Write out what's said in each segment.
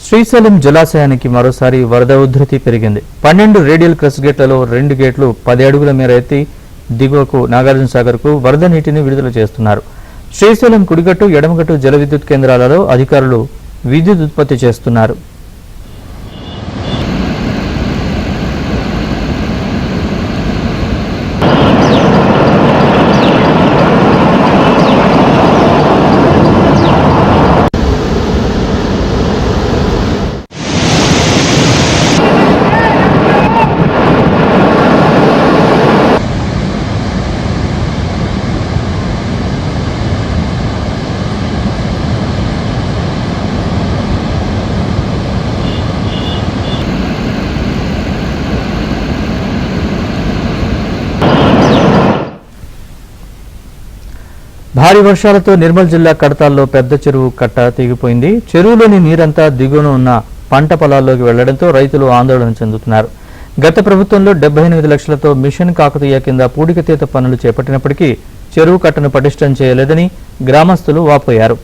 శ్రీశైలం జలాశయానికి మరోసారి వరద ఉధృతి పెరిగింది. 12 రేడియల్ క్రస్ట్ గేట్లలో 2 గేట్లు 10 అడుగుల మేర ఎత్తి దిగువకు నాగార్జున సాగర్కు వరద నీటిని విడుదల చేస్తున్నారు. శ్రీశైలం కుడిగట్టు, ఎడమగట్టు జల విద్యుత్ కేంద్రాలలో అధికారులు విద్యుత్ ఉత్పత్తి చేస్తున్నారు. భారీ వర్షాలతో నిర్మల్ జిల్లా కడతాల్లో పెద్ద చెరువు కట్ట తెగిపోయింది. చెరువులోని నీరంతా దిగువన ఉన్న పంట పొలాల్లోకి వెళ్లడంతో రైతులు ఆందోళన చెందుతున్నారు. గత ప్రభుత్వంలో 78 లక్షలతో మిషన్ కాకతీయ కింద పూడికతీత పనులు చేపట్టినప్పటికీ చెరువు కట్టను పటిష్టం చేయలేదని గ్రామస్తులు వాపోయారు.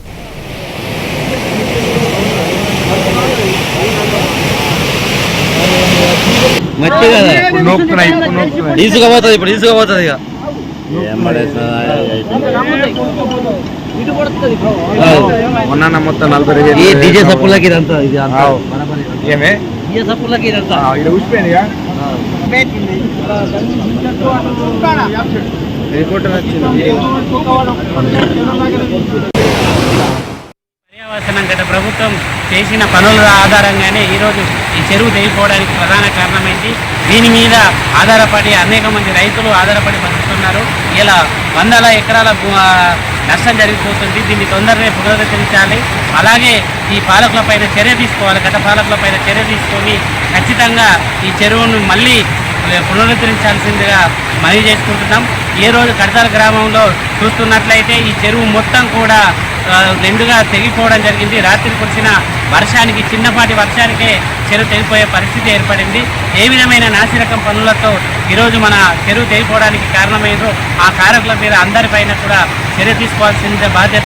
మొత్తం 40 డీజే సప్పులకి ఇదంతా ఏమే డీజే సప్పులకి ఇదంతా ఇది ఊసిపోయింది. పర్యావసనం గత ప్రభుత్వం చేసిన పనుల ఆధారంగానే ఈరోజు ఈ చెరువు తెగిపోవడానికి ప్రధాన కారణమైంది. దీని మీద ఆధారపడి అనేక మంది రైతులు ఆధారపడి బతుకుతున్నారు. ఇలా వందల ఎకరాల నష్టం జరిగిపోతుంది. దీన్ని తొందరనే పునరుద్ధరించాలి. అలాగే ఈ పాలకులపైన చర్య తీసుకోవాలి. గత పాలకులపైన చర్య తీసుకొని ఖచ్చితంగా ఈ చెరువును మళ్ళీ పునరుద్ధరించాల్సిందిగా మనవి చేసుకుంటున్నాం. ఏ రోజు కడతాల గ్రామంలో చూస్తున్నట్లయితే ఈ చెరువు మొత్తం కూడా రెండుగా తెగిపోవడం జరిగింది. రాత్రి కురిసిన వర్షానికి, చిన్నపాటి వర్షానికే చెరువు తెగిపోయే పరిస్థితి ఏర్పడింది. ఏ విధమైన నాసిరకం పనులతో ఈరోజు మన చెరువు తెగిపోవడానికి కారణమైందో ఆ కారకుల మీద అందరిపైన కూడా చర్య తీసుకోవాల్సిన బాధ్యత